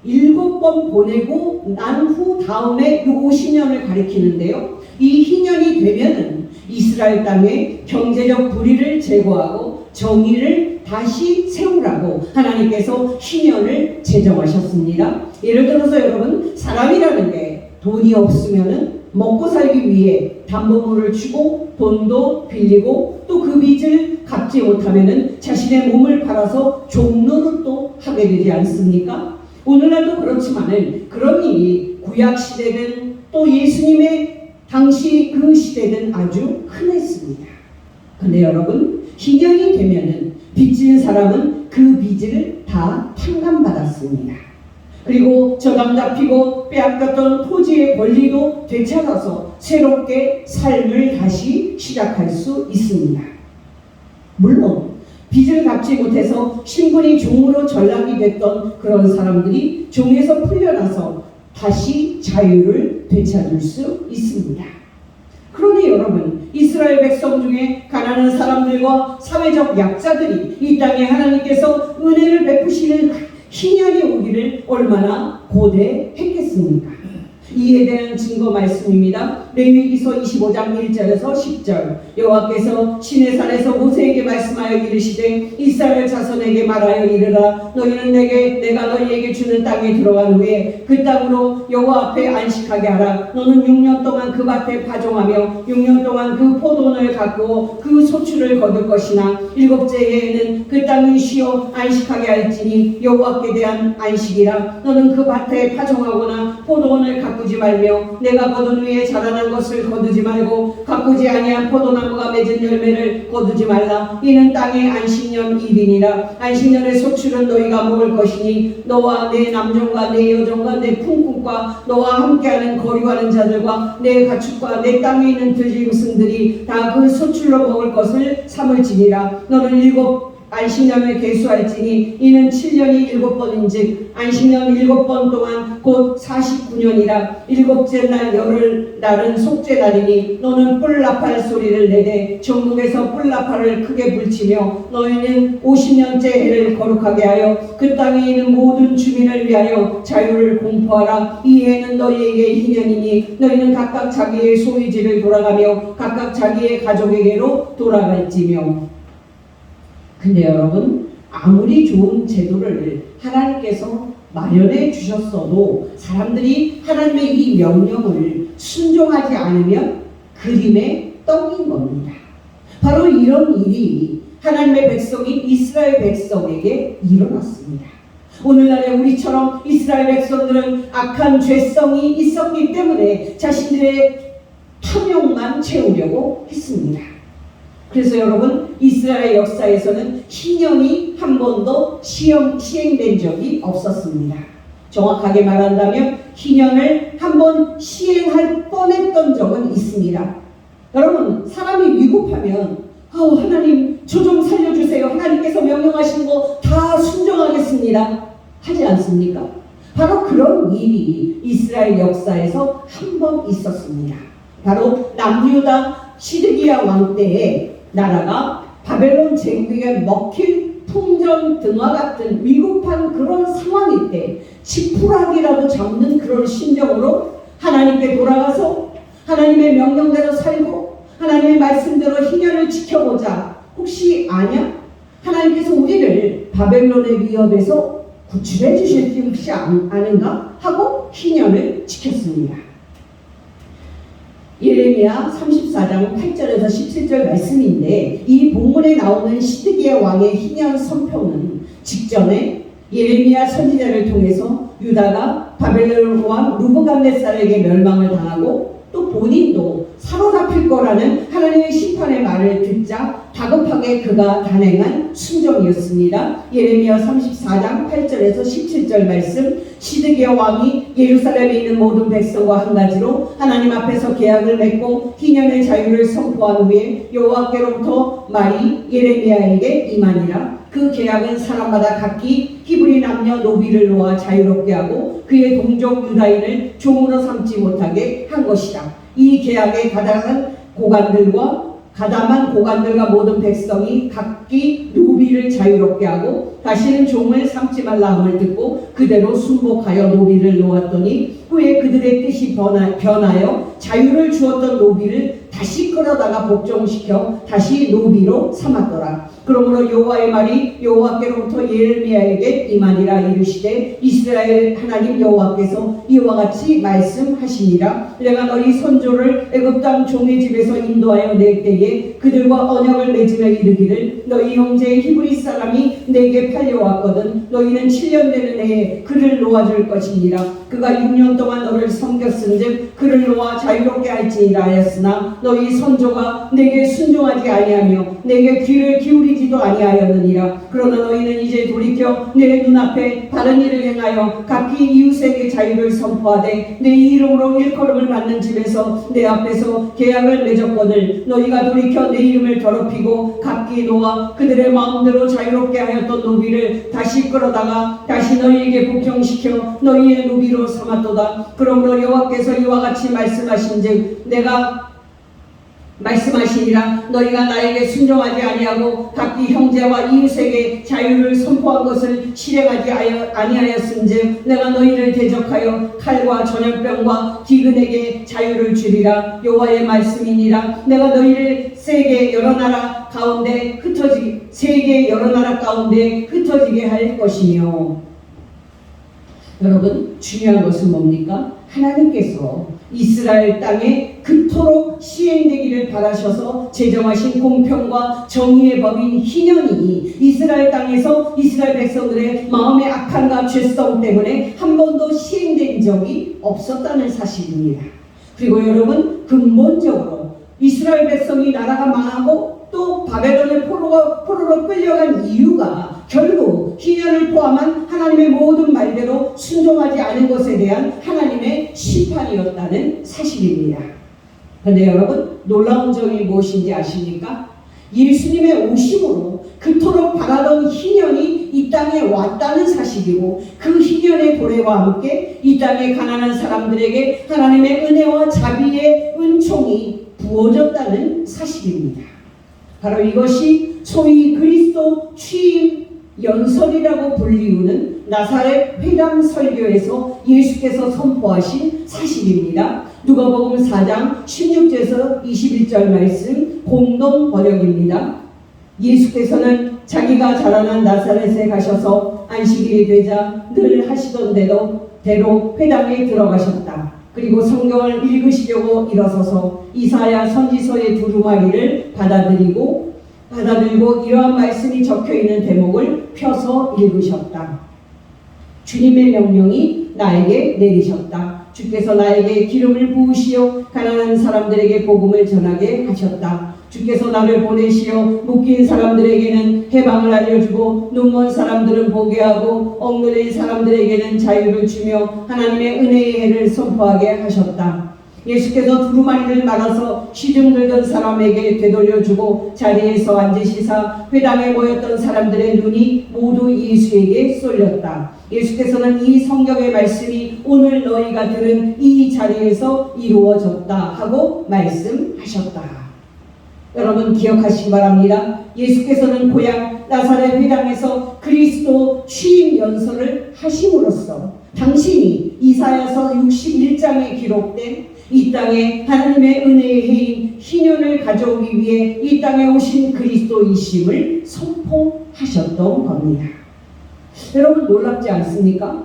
7번 보내고 난 후 다음에 요 신년을 가리키는데요. 이 희년이 되면은 이스라엘 땅에 경제적 불의를 제거하고 정의를 다시 세우라고 하나님께서 희년을 제정하셨습니다. 예를 들어서 여러분, 사람이라는 게 돈이 없으면은 먹고 살기 위해 담보물을 주고 돈도 빌리고 또 그 빚을 갚지 못하면은 자신의 몸을 팔아서 종노릇도 하게 되지 않습니까? 오늘날도 그렇지만은 그런 일이 구약 시대든 또 예수님의 당시 그 시대든 아주 흔했습니다. 근데 여러분, 희년이 되면은 빚진 사람은 그 빚을 다 탕감받았습니다. 그리고 저당 잡히고 빼앗겼던 토지의 권리도 되찾아서 새롭게 삶을 다시 시작할 수 있습니다. 물론 빚을 갚지 못해서 신분이 종으로 전락이 됐던 그런 사람들이 종에서 풀려나서 다시 자유를 되찾을 수 있습니다. 그러니 여러분, 이스라엘 백성 중에 가난한 사람들과 사회적 약자들이 이 땅에 하나님께서 은혜를 베푸시는 희년이 오기를 얼마나 고대했겠습니까? 이에 대한 증거 말씀입니다. 레위기서 25장 1절에서 10절. 여호와께서 시내산에서 모세에게 말씀하여 이르시되 이스라엘 자손에게 말하여 이르라. 너희는 내가 너희에게 주는 땅에 들어간 후에 그 땅으로 여호와 앞에 안식하게 하라. 너는 6년 동안 그 밭에 파종하며 6년 동안 그 포도원을 가꾸어 그 소출을 거둘 것이나 7째 해에는 그 땅이 쉬어 안식하게 할지니 여호와께 대한 안식이라. 너는 그 밭에 파종하거나 포도원을 가꾸지 말며 내가 거둔 후에 자라난 것을 거두지 말고 가꾸지 아니한 포도나무가 맺은 열매를 거두지 말라. 이는 땅의 안식년 일이니라. 안식년의 소출은 너희가 먹을 것이니 너와 내 남종과 내 여종과 내 품꾼과 너와 함께하는 거류하는 자들과 내 가축과 내 땅에 있는 들짐승들이 다 그 소출로 먹을 것을 삼을지니라. 너는 7 안식년을 계수할지니 이는 7년이 7번인즉 안식년 7번 동안 곧 49년이라. 7째 날 열흘 날은 속죄 날이니 너는 뿔나팔 소리를 내되 전국에서 뿔나팔을 크게 불치며 너희는 50년째 해를 거룩하게 하여 그 땅에 있는 모든 주민을 위하여 자유를 공포하라. 이 해는 너희에게 희년이니 너희는 각각 자기의 소유지를 돌아가며 각각 자기의 가족에게로 돌아갈지며. 근데 여러분, 아무리 좋은 제도를 하나님께서 마련해 주셨어도 사람들이 하나님의 이 명령을 순종하지 않으면 그림의 떡인 겁니다. 바로 이런 일이 하나님의 백성인 이스라엘 백성에게 일어났습니다. 오늘날의 우리처럼 이스라엘 백성들은 악한 죄성이 있었기 때문에 자신들의 탐욕만 채우려고 했습니다. 그래서 여러분, 이스라엘 역사에서는 희년이 한 번도 시행된 적이 없었습니다. 정확하게 말한다면 희년을 한 번 시행할 뻔했던 적은 있습니다. 여러분, 사람이 위급하면 하나님 저 좀 살려주세요. 하나님께서 명령하신 거 다 순종하겠습니다. 하지 않습니까? 바로 그런 일이 이스라엘 역사에서 한 번 있었습니다. 바로 남유다 시드기야 왕 때에 나라가 바벨론 제국에게 먹힐 풍전 등화 같은 위급한 그런 상황일 때 지푸라기라도 잡는 그런 심정으로 하나님께 돌아가서 하나님의 명령대로 살고 하나님의 말씀대로 희년을 지켜보자. 혹시 아냐? 하나님께서 우리를 바벨론의 위협에서 구출해 주실지 혹시 아는가? 하고 희년을 지켰습니다. 예레미야 34장 8절에서 17절 말씀인데 이 본문에 나오는 시드기야 왕의 희년 선포는 직전에 예레미야 선지자를 통해서 유다가 바벨론 왕 느부갓네살에게 멸망을 당하고 또 본인도 사로잡힐 거라는 하나님의 심판의 말을 듣자 다급하게 그가 단행한 순종이었습니다. 예레미야 34장 8절에서 17절 말씀. 시드기야 왕이 예루살렘에 있는 모든 백성과 한 가지로 하나님 앞에서 계약을 맺고 희년의 자유를 선포한 후에 여호와께로부터 말이 예레미야에게 임하니라. 그 계약은 사람마다 각기 히브리 남녀 노비를 놓아 자유롭게 하고 그의 동족 유다인을 종으로 삼지 못하게 한 것이다. 이 계약에 가담한 고관들과 모든 백성이 각기 노비를 자유롭게 하고 다시는 종을 삼지 말라 함을 듣고 그대로 순복하여 노비를 놓았더니 후에 그들의 뜻이 변하여 자유를 주었던 노비를 다시 끌어다가 복종시켜 다시 노비로 삼았더라. 그러므로 여호와의 말이 여호와께로부터 예레미야에게 임하니라. 이르시되 이스라엘 하나님 여호와께서 이와 같이 말씀하시니라. 내가 너희 선조를 애굽 땅 종의 집에서 인도하여 낼 때에 그들과 언약을 맺으며 이르기를 너희 형제 히브리 사람이 내게 팔려왔거든 너희는 7년 되는 해에 그를 놓아줄 것이니라. 그가 6년 동안 너를 섬겼은즉 그를 놓아 자유롭게 할지니라 하였으나 너희 선조가 내게 순종하지 아니하며 내게 귀를 기울이지도 아니하였느니라. 그러나 너희는 이제 돌이켜 내 눈앞에 바른 일을 행하여 각기 이웃에게 자유를 선포하되 내 이름으로 일컬음을 받는 집에서 내 앞에서 계약을 맺었거늘 너희가 돌이켜 내 이름을 더럽히고 각기 놓아 그들의 마음대로 자유롭게 하였던 노비를 다시 끌어다가 다시 너희에게 복종시켜 너희의 노비로 삼았도다. 그러므로 여호와께서 이와 같이 말씀하신즉 내가 말씀하시니라. 너희가 나에게 순종하지 아니하고 각기 형제와 이웃에게 자유를 선포한 것을 실행하지 아니하였은즉 내가 너희를 대적하여 칼과 전염병과 기근에게 자유를 주리라. 여호와의 말씀이니라. 내가 너희를 세계 여러 나라 가운데 흩어지게 할 것이며. 여러분, 중요한 것은 뭡니까? 하나님께서 이스라엘 땅에 그토록 시행되기를 바라셔서 제정하신 공평과 정의의 법인 희년이 이스라엘 땅에서 이스라엘 백성들의 마음의 악함과 죄성 때문에 한 번도 시행된 적이 없었다는 사실입니다. 그리고 여러분, 근본적으로 이스라엘 백성이 나라가 망하고 또 바벨론의 포로로 끌려간 이유가 결국 희년을 포함한 하나님의 모든 말대로 순종하지 않은 것에 대한 하나님의 심판이었다는 사실입니다. 그런데 여러분, 놀라운 점이 무엇인지 아십니까? 예수님의 오심으로 그토록 바라던 희년이 이 땅에 왔다는 사실이고 그 희년의 도래와 함께 이 땅에 가난한 사람들에게 하나님의 은혜와 자비의 은총이 부어졌다는 사실입니다. 바로 이것이 소위 그리스도 취임 연설이라고 불리우는 나사렛 회당 설교에서 예수께서 선포하신 사실입니다. 누가복음 4장 16절에서 21절 말씀 공동 번역입니다. 예수께서는 자기가 자라난 나사렛에 가셔서 안식일이 되자 늘 하시던 대로 회당에 들어가셨다. 그리고 성경을 읽으시려고 일어서서 이사야 선지서의 두루마리를 받아들이고 이러한 말씀이 적혀있는 대목을 펴서 읽으셨다. 주님의 명령이 나에게 내리셨다. 주께서 나에게 기름을 부으시어 가난한 사람들에게 복음을 전하게 하셨다. 주께서 나를 보내시어 묶인 사람들에게는 해방을 알려주고 눈먼 사람들은 보게 하고 얽매인 사람들에게는 자유를 주며 하나님의 은혜의 해를 선포하게 하셨다. 예수께서 두루마리를 말아서 시중 들던 사람에게 되돌려주고 자리에서 앉으시사 회당에 모였던 사람들의 눈이 모두 예수에게 쏠렸다. 예수께서는 이 성경의 말씀이 오늘 너희가 들은 이 자리에서 이루어졌다 하고 말씀하셨다. 여러분 기억하시기 바랍니다. 예수께서는 고향 나사렛 회당에서 그리스도 취임 연설을 하심으로써 당신이 이사야서 61장에 기록된 이 땅에 하나님의 은혜의 해인 희년을 가져오기 위해 이 땅에 오신 그리스도이심을 선포하셨던 겁니다. 여러분 놀랍지 않습니까?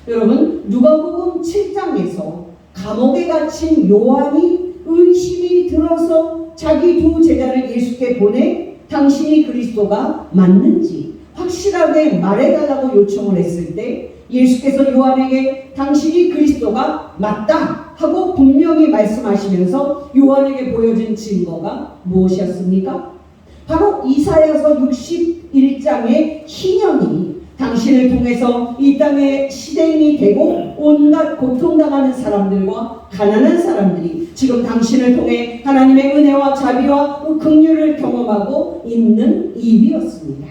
여러분 누가복음 7장에서 감옥에 갇힌 요한이 의심이 들어서 자기 두 제자를 예수께 보내 당신이 그리스도가 맞는지 확실하게 말해달라고 요청을 했을 때 예수께서 요한에게 당신이 그리스도가 맞다 하고 분명히 말씀하시면서 요한에게 보여준 증거가 무엇이었습니까? 바로 이사야서 61장의 희년이 당신을 통해서 이 땅에 시댕이 되고 온갖 고통당하는 사람들과 가난한 사람들이 지금 당신을 통해 하나님의 은혜와 자비와 긍휼을 경험하고 있는 일이었습니다.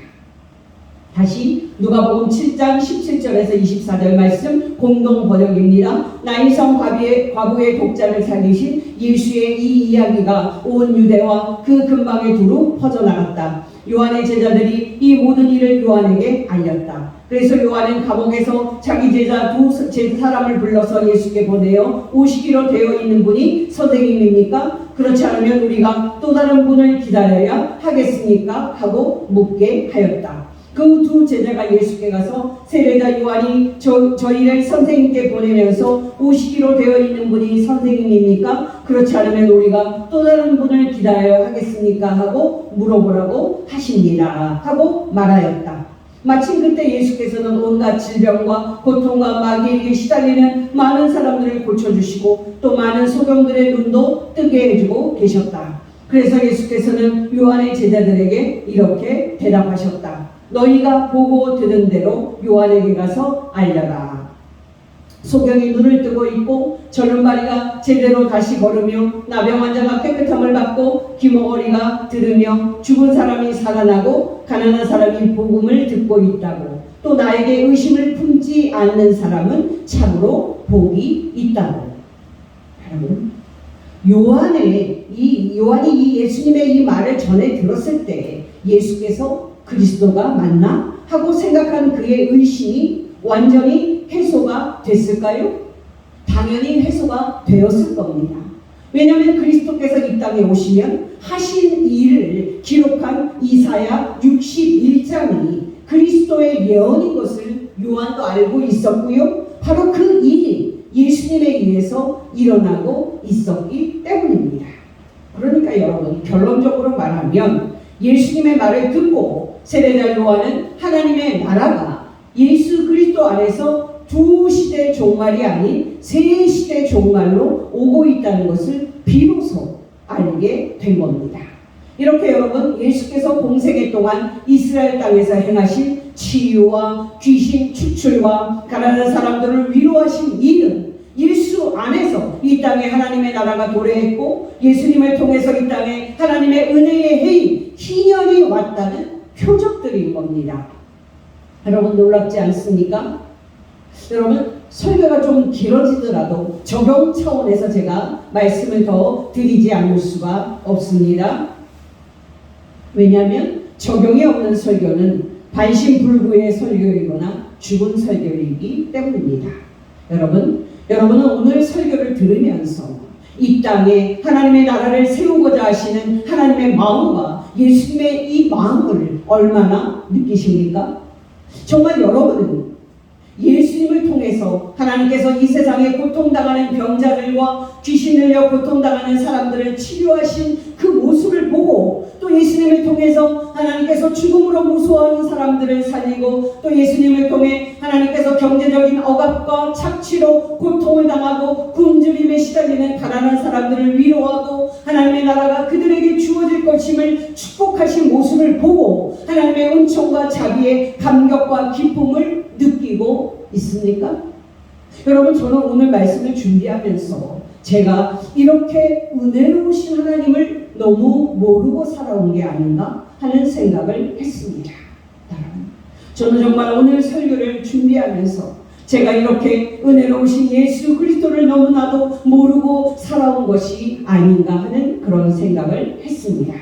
다시 누가복음 7장 17절에서 24절 말씀 공동 번역입니다. 나인성 과부의 독자를 살리신 예수의 이 이야기가 온 유대와 그 근방에 두루 퍼져나갔다. 요한의 제자들이 이 모든 일을 요한에게 알렸다. 그래서 요한은 감옥에서 자기 제자 두 사람을 불러서 예수께 보내어 오시기로 되어 있는 분이 선생님입니까? 그렇지 않으면 우리가 또 다른 분을 기다려야 하겠습니까? 하고 묻게 하였다. 그 두 제자가 예수께 가서 세례자 요한이 저희를 선생님께 보내면서 오시기로 되어 있는 분이 선생님입니까? 그렇지 않으면 우리가 또 다른 분을 기다려야 하겠습니까? 하고 물어보라고 하십니다. 하고 말하였다. 마침 그때 예수께서는 온갖 질병과 고통과 마귀에게 시달리는 많은 사람들을 고쳐주시고 또 많은 소경들의 눈도 뜨게 해주고 계셨다. 그래서 예수께서는 요한의 제자들에게 이렇게 대답하셨다. 너희가 보고 들은 대로 요한에게 가서 알려라. 소경이 눈을 뜨고 있고 절름발이가 제대로 다시 걸으며 나병 환자가 깨끗함을 받고 귀머거리가 들으며 죽은 사람이 살아나고 가난한 사람이 복음을 듣고 있다고, 또 나에게 의심을 품지 않는 사람은 참으로 복이 있다고. 여러분, 요한이 이 예수님의 이 말을 전해 들었을 때 예수께서 그리스도가 맞나? 하고 생각한 그의 의심이 완전히 해소가 됐을까요? 당연히 해소가 되었을 겁니다. 왜냐하면 그리스도께서 이 땅에 오시면 하신 일을 기록한 이사야 61장이 그리스도의 예언인 것을 요한도 알고 있었고요. 바로 그 일이 예수님에 의해서 일어나고 있었기 때문입니다. 그러니까 여러분, 결론적으로 말하면 예수님의 말을 듣고 세례자 요한은 하나님의 나라가 예수 그리스도 안에서 두 시대 종말이 아닌 세 시대 종말로 오고 있다는 것을 비로소 알게 된 겁니다. 이렇게 여러분, 예수께서 공생애 동안 이스라엘 땅에서 행하신 치유와 귀신 추출과 가난한 사람들을 위로하신 일은 예수 안에서 이 땅에 하나님의 나라가 도래했고 예수님을 통해서 이 땅에 하나님의 은혜의 해인 희년이 왔다는 표적들인 겁니다. 여러분, 놀랍지 않습니까? 여러분, 설교가 좀 길어지더라도 적용 차원에서 제가 말씀을 더 드리지 않을 수가 없습니다. 왜냐하면 적용이 없는 설교는 반신불구의 설교이거나 죽은 설교이기 때문입니다. 여러분은 오늘 설교를 들으면서 이 땅에 하나님의 나라를 세우고자 하시는 하나님의 마음과 예수님의 이 마음을 얼마나 느끼십니까? 정말 여러분은 예수님을 통해서 하나님께서 이 세상에 고통당하는 병자들과 귀신 들려 고통당하는 사람들을 치료하신 그 모습을 보고, 또 예수님을 통해서 하나님께서 죽음으로 무서워하는 사람들을 살리고, 또 예수님을 통해 하나님께서 경제적인 억압과 착취로 고통을 당하고 굶주림에 시달리는 가난한 사람들을 위로하고 하나님의 나라가 그들에게 주어질 것임을 축복하신 모습을 보고 하나님의 은총과 자비의 감격과 기쁨을 느끼고 있습니까? 여러분, 저는 오늘 말씀을 준비하면서 제가 이렇게 은혜로우신 하나님을 너무 모르고 살아온 게 아닌가 하는 생각을 했습니다. 저는 정말 오늘 설교를 준비하면서 제가 이렇게 은혜로우신 예수 그리스도를 너무나도 모르고 살아온 것이 아닌가 하는 그런 생각을 했습니다.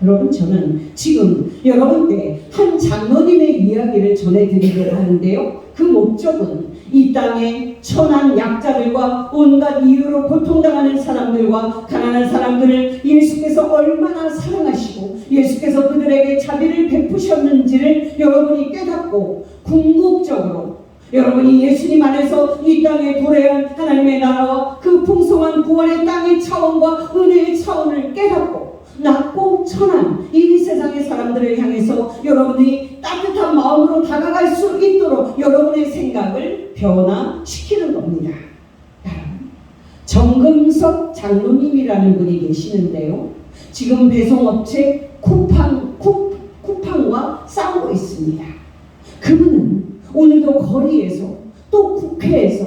여러분, 저는 지금 여러분께 한 장로님의 이야기를 전해드리려고 하는데요. 그 목적은 이 땅에 천한 약자들과 온갖 이유로 고통당하는 사람들과 가난한 사람들을 예수께서 얼마나 사랑하시고 예수께서 그들에게 자비를 베푸셨는지를 여러분이 깨닫고 궁극적으로 여러분이 예수님 안에서 이 땅에 도래한 하나님의 나라와 그 풍성한 구원의 땅의 차원과 은혜의 차원을 깨닫고 낮고 천한 이 세상의 사람들을 향해서 여러분이 따뜻한 마음으로 다가갈 수 있도록 여러분의 생각을 변화시키는 겁니다. 정금석 장로님이라는 분이 계시는데요. 지금 배송업체 쿠팡과 싸우고 있습니다. 그분은 오늘도 거리에서 또 국회에서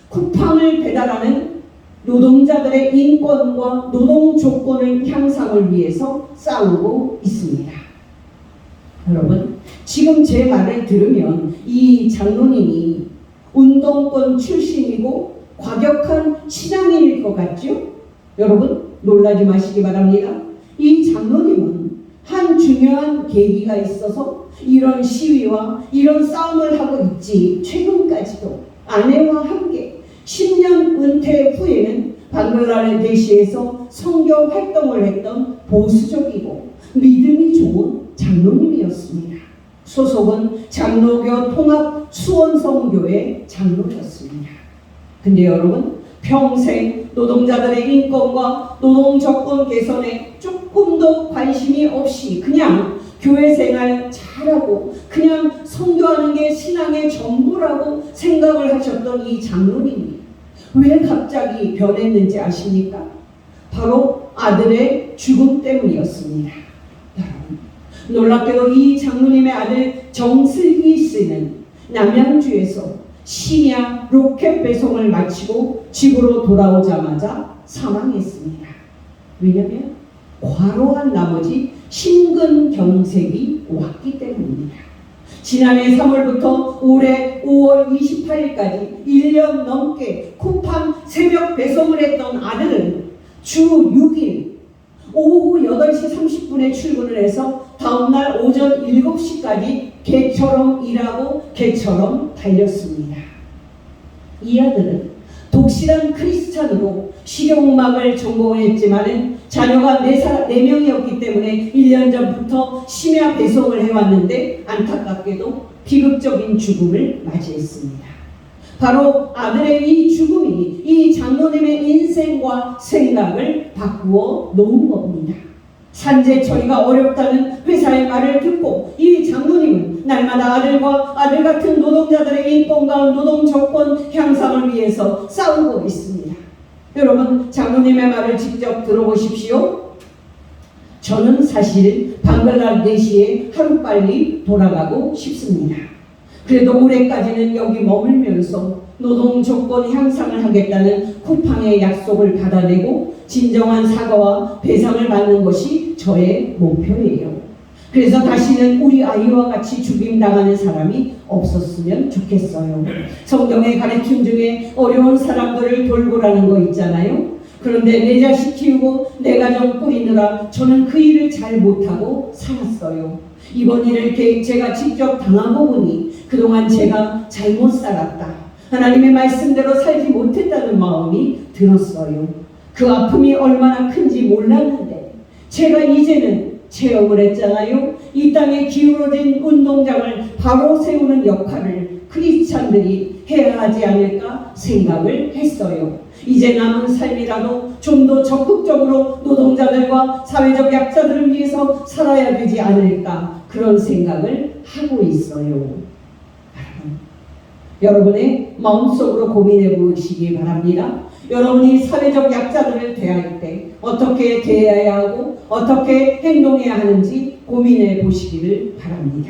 쿠팡을 배달하는 노동자들의 인권과 노동 조건의 향상을 위해서 싸우고 있습니다. 여러분, 지금 제 말을 들으면 이 장로님이 운동권 출신이고 과격한 신앙인일 것 같죠? 여러분, 놀라지 마시기 바랍니다. 이 장로님은 한 중요한 계기가 있어서 이런 시위와 이런 싸움을 하고 있지. 최근까지도 아내와 함께 10년 은퇴 후에는 방글라데시에서 선교 활동을 했던 보수적이고 믿음이 좋은 장로님이었습니다. 소속은 장로교 통합 수원성교회 장로였습니다. 근데 여러분, 평생 노동자들의 인권과 노동 조건 개선에 조금도 관심이 없이 그냥 교회 생활 잘하고 그냥 선교하는 게 신앙의 전부라고 생각을 하셨던 이 장로님이 왜 갑자기 변했는지 아십니까? 바로 아들의 죽음 때문이었습니다. 여러분, 놀랍게도 이 장로님의 아들 정슬기 씨는 남양주에서 심야 로켓 배송을 마치고 집으로 돌아오자마자 사망했습니다. 왜냐하면 과로한 나머지 심근경색이 왔기 때문입니다. 지난해 3월부터 올해 5월 28일까지 1년 넘게 쿠팡 새벽 배송을 했던 아들은 주 6일 오후 8시 30분에 출근을 해서 다음날 오전 7시까지 개처럼 일하고 개처럼 달렸습니다. 이 아들은 독실한 크리스찬으로 실용음악을 전공했지만 자녀가 4명이었기 때문에 1년 전부터 심야 배송을 해왔는데 안타깝게도 비극적인 죽음을 맞이했습니다. 바로 아들의 이 죽음이 이 장로님의 인생과 생각을 바꾸어 놓은 겁니다. 산재 처리가 어렵다는 회사의 말을 듣고 이 장로님은 날마다 아들과 아들 같은 노동자들의 인권과 노동 조건 향상을 위해서 싸우고 있습니다. 여러분, 장로님의 말을 직접 들어보십시오. 저는 사실 방글라데시에 하루빨리 돌아가고 싶습니다. 그래도 올해까지는 여기 머물면서 노동 조건 향상을 하겠다는 쿠팡의 약속을 받아내고 진정한 사과와 배상을 받는 것이 저의 목표예요. 그래서 다시는 우리 아이와 같이 죽임당하는 사람이 없었으면 좋겠어요. 성경의 가르침 중에 어려운 사람들을 돌보라는 거 있잖아요. 그런데 내 자식 키우고 내 가정 꾸리느라 저는 그 일을 잘 못하고 살았어요. 이번 일을 제가 직접 당하고 보니 그동안 제가 잘못 살았다. 하나님의 말씀대로 살지 못했다는 마음이 들었어요. 그 아픔이 얼마나 큰지 몰랐는데 제가 이제는 체험을 했잖아요. 이 땅에 기울어진 운동장을 바로 세우는 역할을 크리스찬들이 해야 하지 않을까 생각을 했어요. 이제 남은 삶이라도 좀 더 적극적으로 노동자들과 사회적 약자들을 위해서 살아야 되지 않을까 그런 생각을 하고 있어요. 여러분의 마음속으로 고민해 보시기 바랍니다. 여러분이 사회적 약자들을 대할 때 어떻게 대해야 하고 어떻게 행동해야 하는지 고민해 보시기를 바랍니다.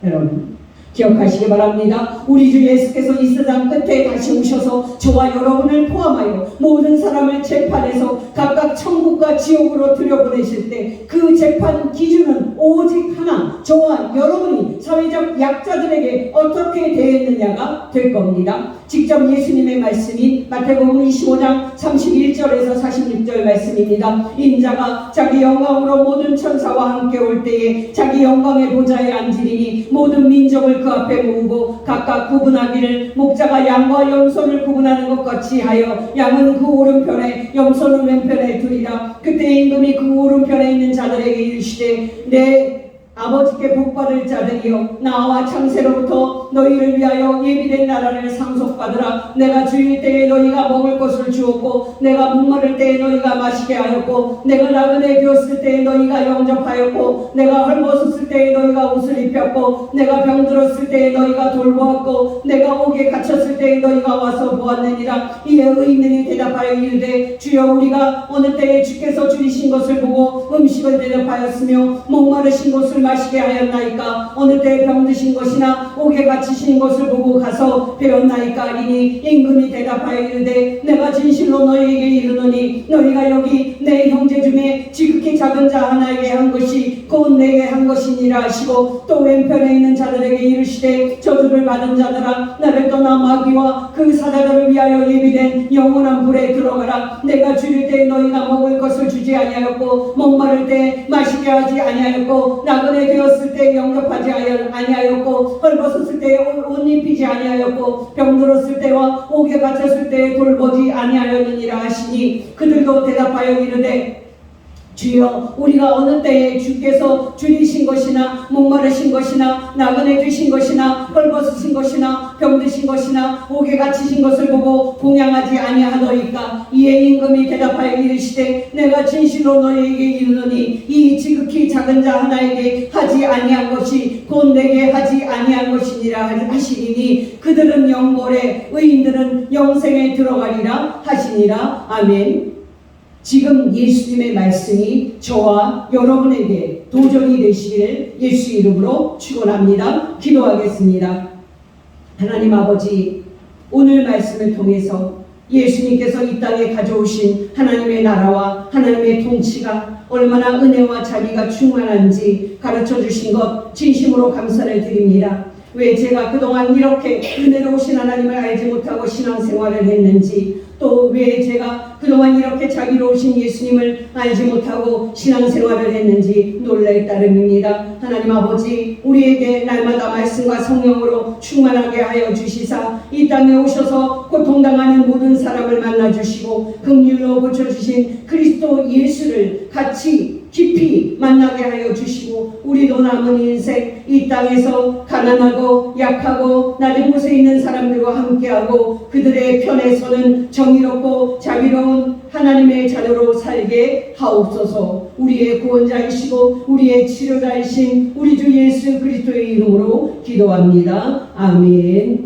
여러분, 기억하시기 바랍니다. 우리 주 예수께서 이 세상 끝에 다시 오셔서 저와 여러분을 포함하여 모든 사람을 재판해서 각각 천국과 지옥으로 들여보내실 때 그 재판 기준은 오직 하나, 저와 여러분이 사회적 약자들에게 어떻게 대했느냐가 될 겁니다. 직접 예수님의 말씀인 마태복음 25장 31절에서 46절 말씀입니다. 인자가 자기 영광으로 모든 천사와 함께 올 때에 자기 영광의 보좌에 앉으리니 모든 민족을 그 앞에 모으고 각각 구분하기를 목자가 양과 염소를 구분하는 것 같이 하여 양은 그 오른편에 염소는 왼편에 두리라. 그때 임금이 그 오른편에 있는 자들에게 이르시되 내 아버지께 복받을 자들이여 나와 창세로부터 너희를 위하여 예비된 나라를 상속받으라. 내가 주일 때에 너희가 먹을 것을 주었고 내가 목마를 때에 너희가 마시게 하였고 내가 나그네 되었을 때에 너희가 영접하였고 내가 헐벗었을 때에 너희가 옷을 입혔고 내가 병들었을 때에 너희가 돌보았고 내가 옥에 갇혔을 때에 너희가 와서 보았느니라. 이에 의인들이 대답하여 이르되 주여 우리가 어느 때에 주께서 줄이신 것을 보고 음식을 대접하였으며 목마르신 것을 마시게 하였나이까? 어느 때 병드신 것이나 옥에 갇히신 것을 보고 가서 배웠나이까? 하리니 임금이 대답하여 이르되 내가 진실로 너희에게 이르노니 너희가 여기 내 형제 중에 지극히 작은 자 하나에게 한 것이 곧 내게 한 것이니라 하시고 또 왼편에 있는 자들에게 이르시되 저주를 받은 자들아 나를 떠나 마귀와 그 사자들을 위하여 예비된 영원한 불에 들어가라. 내가 줄일 때 너희가 먹을 것을 주지 아니하였고 목마를 때 마시게 하지 아니하였고 나그네 되었을 때 영접하지 아니하였고 헐벗었을 때 옷 입히지 아니하였고 병들었을 때와 옥에 갇혔을 때 돌보지 아니하였느니라 하시니 그들도 대답하여 이르되 주여 우리가 어느 때에 주께서 줄이신 것이나 목마르신 것이나 나그네 되신 것이나 헐벗으신 것이나 병드신 것이나 옥에 갇히신 것을 보고 공양하지 아니하더이까? 이에 임금이 대답하여 이르시되 내가 진실로 너희에게 이르노니 이 지극히 작은 자 하나에게 하지 아니한 것이 곧 내게 하지 아니한 것이니라 하시리니 그들은 영벌에 의인들은 영생에 들어가리라 하시니라. 아멘. 지금 예수님의 말씀이 저와 여러분에게 도전이 되시기를 예수 이름으로 축원합니다. 기도하겠습니다. 하나님 아버지, 오늘 말씀을 통해서 예수님께서 이 땅에 가져오신 하나님의 나라와 하나님의 통치가 얼마나 은혜와 자비가 충만한지 가르쳐 주신 것 진심으로 감사를 드립니다. 왜 제가 그동안 이렇게 은혜로우신 하나님을 알지 못하고 신앙생활을 했는지, 또 왜 제가 그동안 이렇게 자비로우신 예수님을 알지 못하고 신앙생활을 했는지 놀랄 따름입니다. 하나님 아버지, 우리에게 날마다 말씀과 성령으로 충만하게 하여 주시사 이 땅에 오셔서 고통당하는 모든 사람을 만나주시고 긍휼로 고쳐주신 그리스도 예수를 같이 깊이 만나게 하여 주시고 우리도 남은 인생 이 땅에서 가난하고 약하고 낮은 곳에 있는 사람들과 함께하고 그들의 편에 서는 정의롭고 자비로운 하나님의 자녀로 살게 하옵소서. 우리의 구원자이시고 우리의 치료자이신 우리 주 예수 그리스도의 이름으로 기도합니다. 아멘.